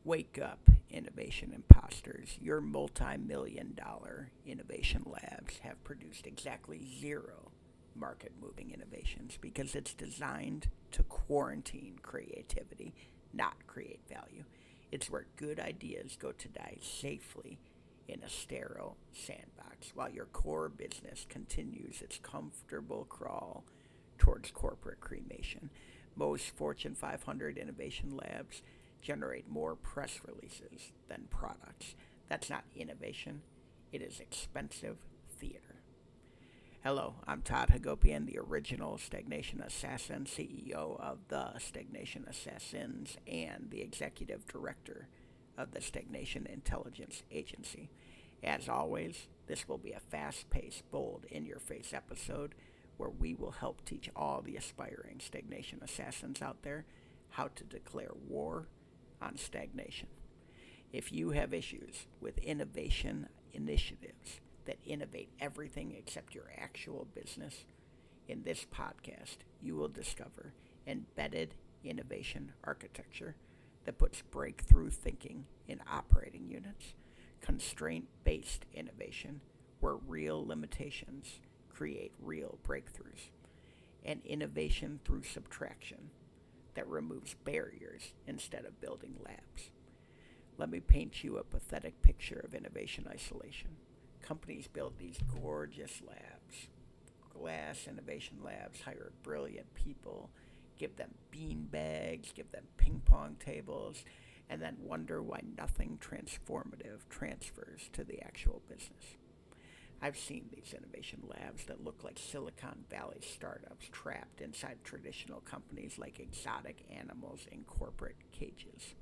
Wake up, innovation imposters. Your multi-million-dollar innovation labs have produced exactly zero market-moving innovations because it's designed to quarantine creativity, not create value. It's where good ideas go to die safely in a sterile sandbox while your core business continues its comfortable crawl towards corporate cremation. Most Fortune 500 innovation labs generate more press releases than products. That's not innovation, it is expensive theater. Hello, I'm Todd Hagopian, the original Stagnation Assassin, CEO of the Stagnation Assassins, and the executive director of the Stagnation Intelligence Agency. As always, this will be a fast-paced, bold, in-your-face episode where we will help teach all the aspiring stagnation assassins out there how to declare war on stagnation. If you have issues with innovation initiatives that innovate everything except your actual business, in this podcast you will discover embedded innovation architecture that puts breakthrough thinking in operating units, constraint-based innovation where real limitations create real breakthroughs, and innovation through subtraction that removes barriers instead of building labs. Let me paint you a pathetic picture of innovation isolation. Companies build these gorgeous labs, glass innovation labs, hire brilliant people, give them bean bags, give them ping pong tables, and then wonder why nothing transformative transfers to the actual business. I've seen these innovation labs that look like Silicon Valley startups trapped inside traditional companies like exotic animals in corporate cages.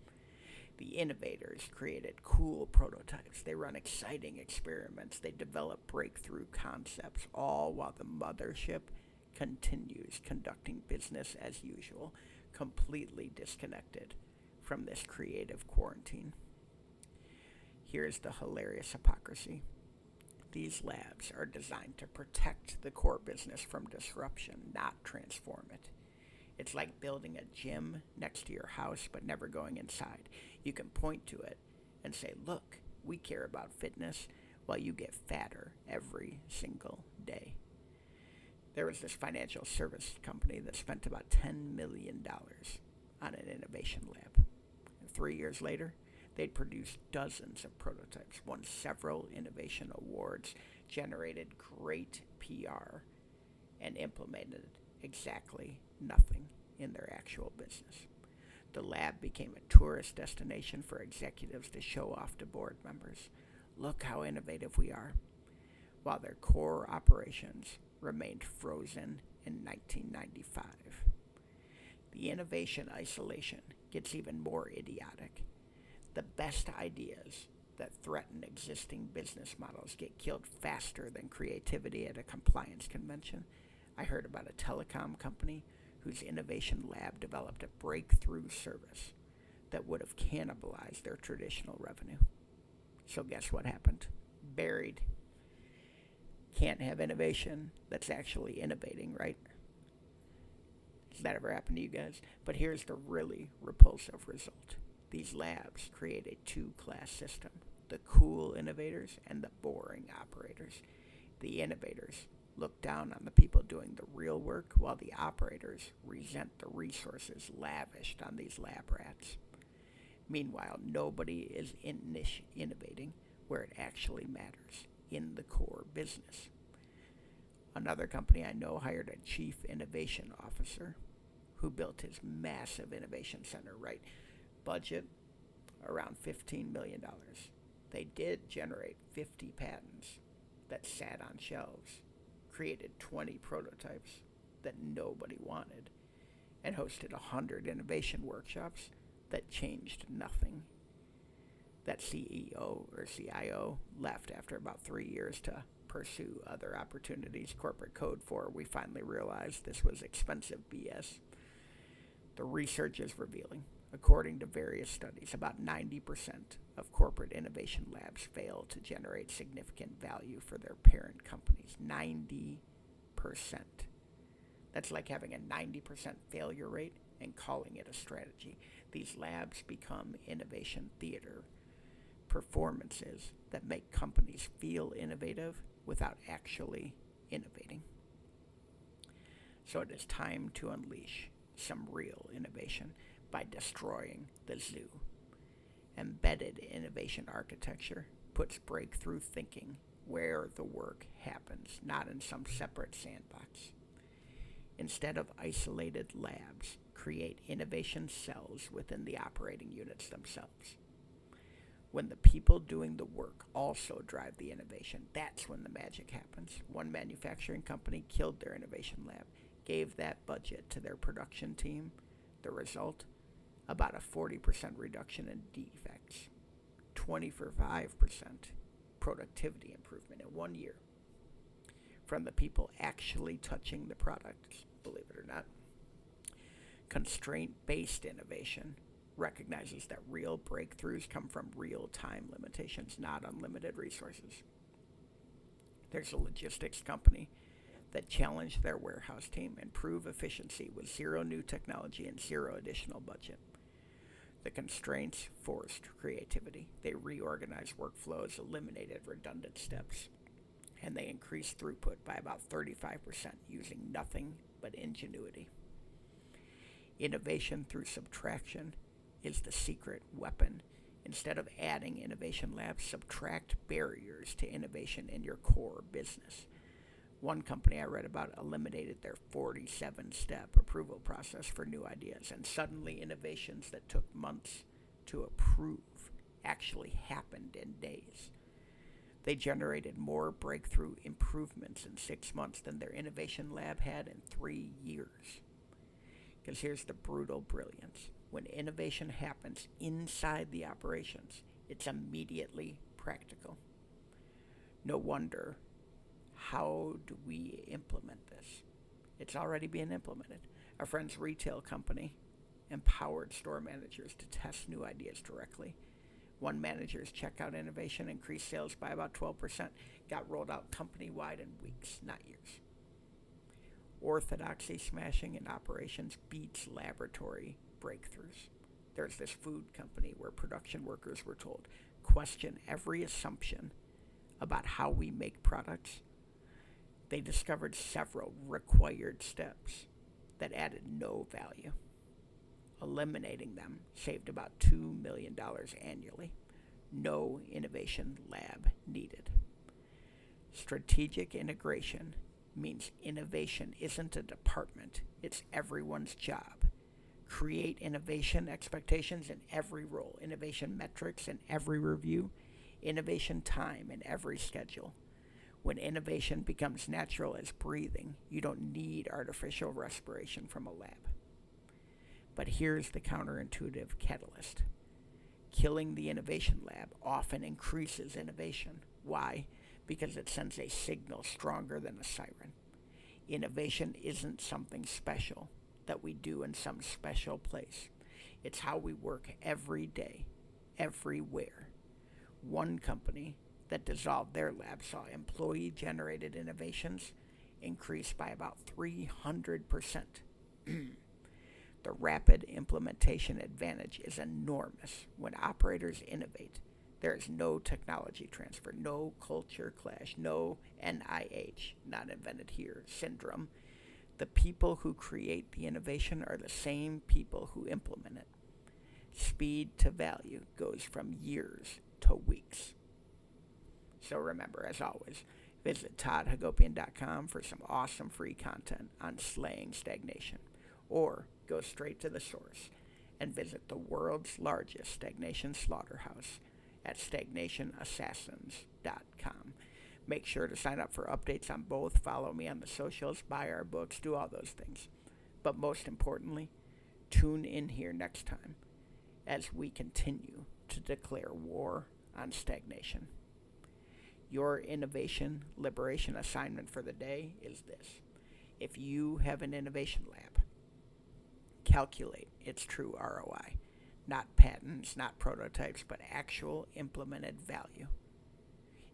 The innovators created cool prototypes. They run exciting experiments. They develop breakthrough concepts, all while the mothership continues conducting business as usual, completely disconnected from this creative quarantine. Here's the hilarious hypocrisy. These labs are designed to protect the core business from disruption, not transform it. It's like building a gym next to your house but never going inside. You can point to it and say, look, we care about fitness while you get fatter every single day. There was this financial service company that spent about $10 million on an innovation lab. 3 years later, they'd produced dozens of prototypes, won several innovation awards, generated great PR, and implemented exactly nothing in their actual business. The lab became a tourist destination for executives to show off to board members. Look how innovative we are, while their core operations remained frozen in 1995. The innovation isolation gets even more idiotic. The best ideas that threaten existing business models get killed faster than creativity at a compliance convention. I heard about a telecom company whose innovation lab developed a breakthrough service that would have cannibalized their traditional revenue. So guess what happened? Buried. Can't have innovation that's actually innovating, right? Has that ever happened to you guys? But here's the really repulsive result. These labs create a two-class system, the cool innovators and the boring operators. The innovators look down on the people doing the real work, while the operators resent the resources lavished on these lab rats. Meanwhile, nobody is innovating where it actually matters, in the core business. Another company I know hired a chief innovation officer who built his massive innovation center, right? Budget around $15 million. They did generate 50 patents that sat on shelves, created 20 prototypes that nobody wanted, and hosted 100 innovation workshops that changed nothing. That CEO or CIO left after about 3 years to pursue other opportunities. Corporate code for, we finally realized this was expensive BS. The research is revealing. According to various studies, about 90% of corporate innovation labs fail to generate significant value for their parent companies. 90%. That's like having a 90% failure rate and calling it a strategy. These labs become innovation theater performances that make companies feel innovative without actually innovating. So it is time to unleash some real innovation by destroying the zoo. Embedded innovation architecture puts breakthrough thinking where the work happens, not in some separate sandbox. Instead of isolated labs, create innovation cells within the operating units themselves. When the people doing the work also drive the innovation, that's when the magic happens. One manufacturing company killed their innovation lab, gave that budget to their production team. The result? About a 40% reduction in defects, 25% productivity improvement in 1 year from the people actually touching the products, believe it or not. Constraint-based innovation recognizes that real breakthroughs come from real-time limitations, not unlimited resources. There's a logistics company that challenged their warehouse team and proved efficiency with zero new technology and zero additional budget. The constraints forced creativity. They reorganized workflows, eliminated redundant steps, and they increased throughput by about 35% using nothing but ingenuity. Innovation through subtraction is the secret weapon. Instead of adding innovation labs, subtract barriers to innovation in your core business. One company I read about eliminated their 47-step approval process for new ideas, and suddenly innovations that took months to approve actually happened in days. They generated more breakthrough improvements in 6 months than their innovation lab had in 3 years. Because here's the brutal brilliance. When innovation happens inside the operations, it's immediately practical. No wonder. How do we implement this? It's already being implemented. Our friend's retail company empowered store managers to test new ideas directly. One manager's checkout innovation increased sales by about 12%, got rolled out company-wide in weeks, not years. Orthodoxy smashing in operations beats laboratory breakthroughs. There's this food company where production workers were told, question every assumption about how we make products. They discovered several required steps that added no value. Eliminating them saved about $2 million annually. No innovation lab needed. Strategic integration means innovation isn't a department, it's everyone's job. Create innovation expectations in every role, innovation metrics in every review, innovation time in every schedule. When innovation becomes natural as breathing, you don't need artificial respiration from a lab. But here's the counterintuitive catalyst. Killing the innovation lab often increases innovation. Why? Because it sends a signal stronger than a siren. Innovation isn't something special that we do in some special place. It's how we work every day, everywhere. One company that dissolved their lab saw employee-generated innovations increase by about 300%. The rapid implementation advantage is enormous. When operators innovate, there is no technology transfer, no culture clash, no NIH, not invented here, syndrome. The people who create the innovation are the same people who implement it. Speed to value goes from years to weeks. So remember, as always, visit toddhagopian.com for some awesome free content on slaying stagnation. Or go straight to the source and visit the world's largest stagnation slaughterhouse at stagnationassassins.com. Make sure to sign up for updates on both, follow me on the socials, buy our books, do all those things. But most importantly, tune in here next time as we continue to declare war on stagnation. Your innovation liberation assignment for the day is this. If you have an innovation lab, calculate its true ROI. Not patents, not prototypes, but actual implemented value.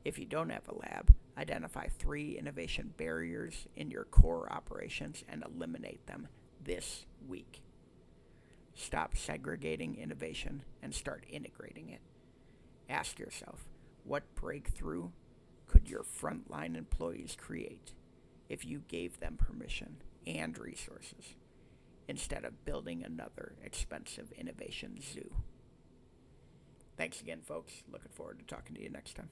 If you don't have a lab, identify 3 innovation barriers in your core operations and eliminate them this week. Stop segregating innovation and start integrating it. Ask yourself, what breakthrough could your frontline employees create if you gave them permission and resources instead of building another expensive innovation zoo? Thanks again, folks. Looking forward to talking to you next time.